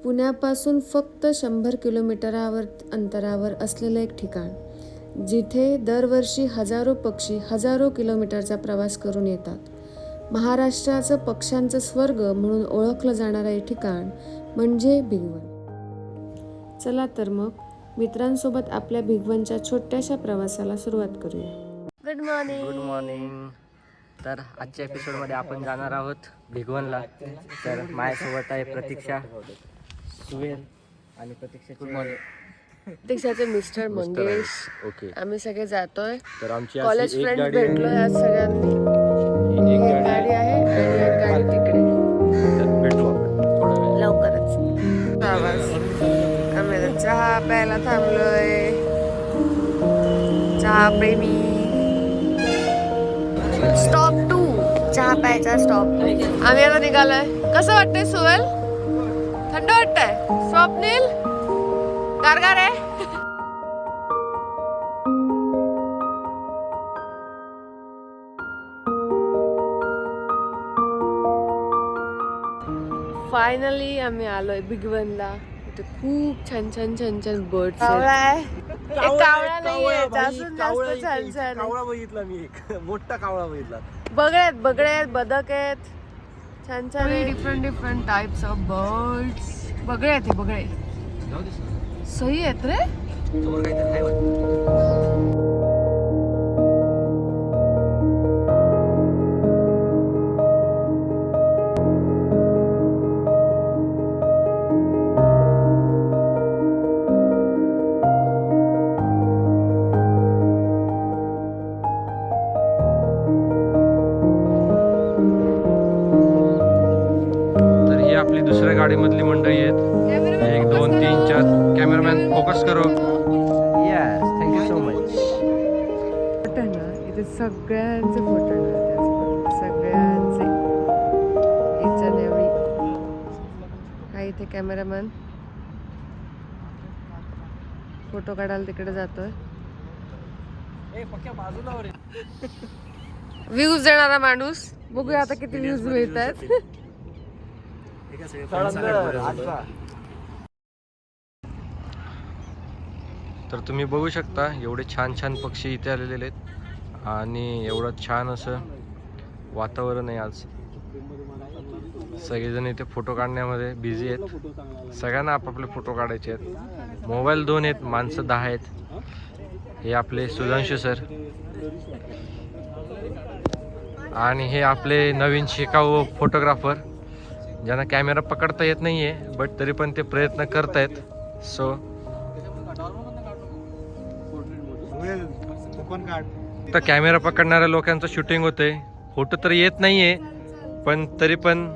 पुण्यापासून फक्त 100 किलोमीटरावर अंतरावर असलेलं एक ठिकाण, जिथे दरवर्षी हजारो पक्षी हजारो किलोमीटरचा प्रवास करून येतात. महाराष्ट्राचं पक्ष्यांचं स्वर्ग म्हणून ओळखलं जाणारं हे ठिकाण म्हणजे भिगवण. चला तर मग मित्रांसोबत आपल्या भिगवणच्या छोट्याशा प्रवासाला सुरुवात करूया. Good morning. Good morning. तर आजच्या एपिसोडमध्ये आपण जाणार आहोत भिगवणला. तर माझ्यासोबत आहे प्रतीक्षा, सुवेल आणि प्रतीक्षाचे मिस्टर मंगेश. ओके. आम्ही सगळे जातोय. तर आमची कॉलेज एक फ्रेंड्स गाडी भेटलोय आज सगळ्यांनी. एक गाडी आहे आणि एक गाडी तिकडे. तर भेटू आपण थोडा वेळ लवकरच. आवाज. आम्ही आता चहा प्यायला थांबलोय. चहा प्रेमी. स्टॉप 2 चहा प्यायचा स्टॉप. आम्ही आता निघालोय. कसं वाटतंय सुवेल? थंड वाटतंय? स्वप्नील गारगार आहे. फायनली आम्ही आलोय भिगवणला. इथे खूप छान छान छान छान बर्ड्स कावळा नाहीये, जास्त छान छान कावळा बघितला मी, एक मोठा कावळा बघितला. बगळे आहेत, बदक आहेत, छान छान different different types of birds. बगळे आहेत, हे बगळे सही आहेत रे. समोर काहीतरी आहे वाटतं. आपली दुसऱ्या गाडीमधली मंडळी आहेत. 1 2 3 4. कॅमेरामॅन फोकस करो. Yes, thank you so much. ना इथे सगळ्यांचे फोटो सगळ्यांचे. Each and every. हा इथे कॅमेरामॅन फोटो काढायला तिकडे जातोय. व्ह्यूज देणारा माणूस. बघूया आता किती व्ह्यूज मिळत आहेत. तर तुम्ही बघू शकता एवढे छान छान पक्षी इथे आलेले आहेत आणि एवढं छान असं वातावरण आहे. आज सगळेजण इथे फोटो काढण्यामध्ये बिझी आहेत. सगळ्यांना आपापले फोटो काढायचे आहेत. मोबाईल 2 आहेत, माणसं 10 आहेत. हे आपले सुधांशु सर आणि हे आपले नवीन शिकाऊ फोटोग्राफर, ज्यांना कॅमेरा पकडता येत नाहीये बट तरी पण ते प्रयत्न करतायत. सो तर कॅमेरा पकडणाऱ्या लोकांचं शूटिंग होतंय. फोटो तर येत नाहीये पण तरी पण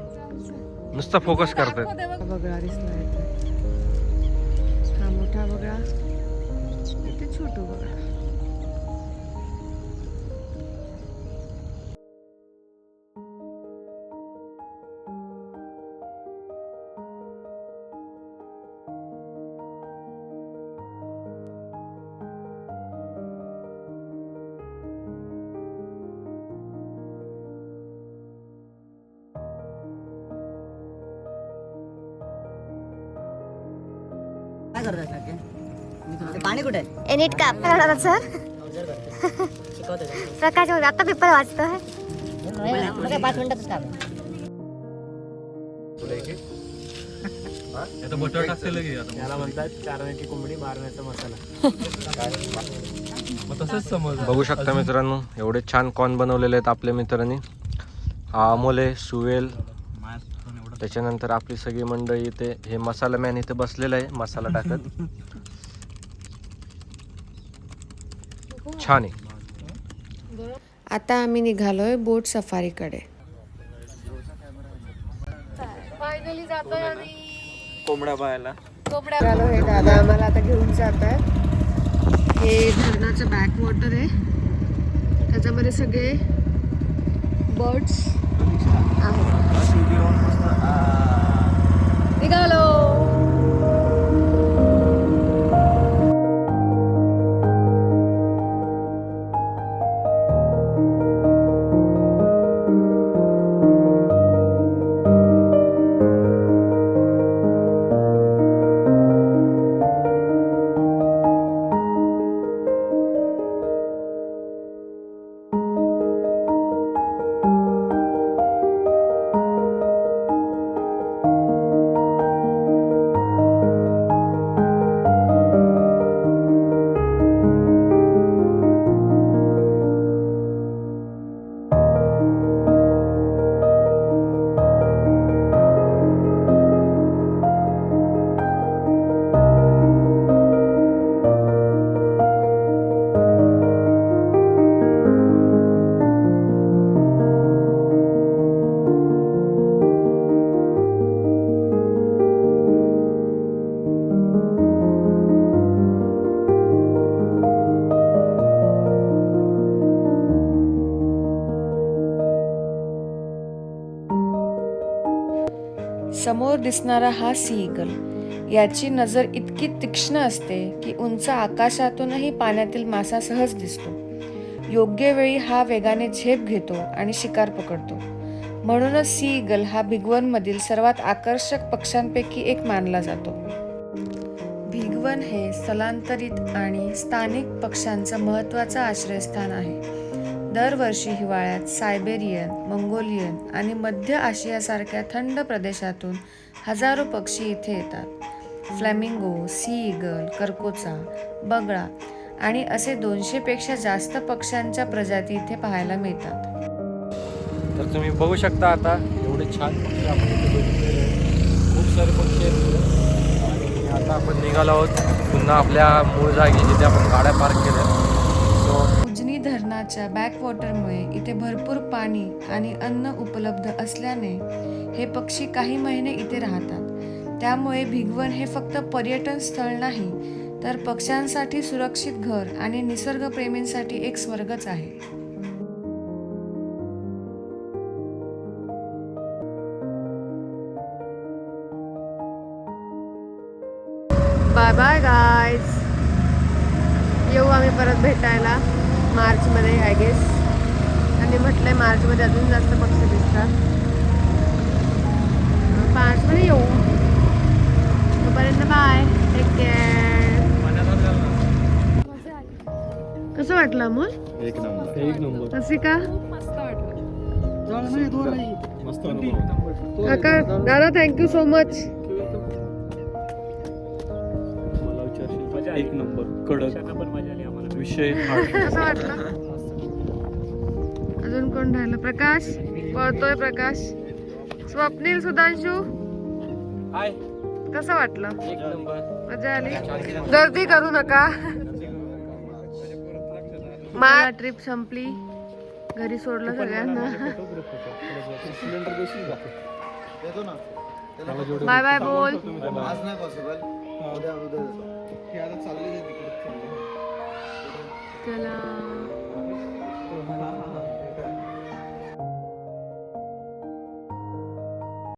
नुसता फोकस करतायत. बगळा दिसला इथे. हा मोठा बगळा, इथे छोटू बगळा. पाणी कुठे आहे? नीट का आपल्याला सर सकाळची आता पेपर वाचतोय. 5 मिनिटातच काम. याला म्हणतात चारण्याची कोंबडी मारण्याचा मसाला. तसंच समज. बघू शकता मित्रांनो, एवढे छान कॉर्न बनवलेले आहेत आपल्या मित्रांनी. हा अमोल आहे, सुवेल, त्याच्यानंतर आपली सगळी मंडळी इथे. हे मसाला मॅन इथे बसलेला आहे मसाला टाकत. छान आहे. आता आम्ही निघालोय बोट सफारीकडे. फायनली जातोय आम्ही कोंबड्या पाहायला. हे दादा आम्हाला आता घेऊन जात आहेत. हे धरणाचं बॅक वॉटर आहे, त्याच्यामध्ये सगळे बर्ड्स आहेत. निघालो. समोर दिसणारा हा सी ईगल, याची नजर इतकी तीक्ष्ण असते की उंच आकाशातूनही पाण्यातील मासा सहज दिसतो. योग्य वेळी हा वेगाने झेप घेतो आणि शिकार पकडतो. म्हणूनच सी ईगल हा भिगवणमधील सर्वात आकर्षक पक्ष्यांपैकी एक मानला जातो. भिगवण हे स्थलांतरित आणि स्थानिक पक्ष्यांचं महत्त्वाचं आश्रयस्थान आहे. दरवर्षी हिवाळ्यात सायबेरियन, मंगोलियन आणि मध्य आशियासारख्या थंड प्रदेशातून हजारो पक्षी इथे येतात. फ्लॅमिंगो, सी ईगल, करकोचा, बगळा आणि असे 200 पेक्षा जास्त पक्ष्यांच्या प्रजाती इथे पाहायला मिळतात. तर तुम्ही बघू शकता आता एवढे छान पक्षी आपण इथे बघितलेले आहेत. खूप सारे पक्षी आहेत आणि आता आपण निघालो आहोत पुन्हा आपल्या मूळ जागी जिथे आपण गाड्या पार्क केल्या. उजनी धरणाच्या बॅकवॉटरमुळे इथे भरपूर पाणी आणि अन्न उपलब्ध असल्याने हे पक्षी काही महिने इथे राहतात. त्यामुळे भिगवण हे फक्त पर्यटन स्थळ नाही तर पक्ष्यांसाठी सुरक्षित घर आणि निसर्गप्रेमींसाठी एक स्वर्गच आहे. Bye bye guys. येऊ आम्ही परत भेटायला मार्चमध्ये आय गेस. त्यांनी म्हटलंय मार्चमध्ये अजून जास्त पक्षी दिसतात. मार्चमध्ये येऊ. तोपर्यंत बाय, टेक केअर. कसं वाटलं अमोल? एक नंबर. रसिका मस्त वाटलं. काका दादा थँक्यू सो मच. एक नंबर कडक विषय कसं वाटलं? अजून कोण राहिलं? प्रकाश पळतोय. प्रकाश, स्वप्नील, सुधांशू कसं वाटलं? एक नंबर. मजा आली. गर्दी करू नका. मला ट्रिप संपली, घरी सोडलं सगळ्यांना. बाय बाय बोल. चला.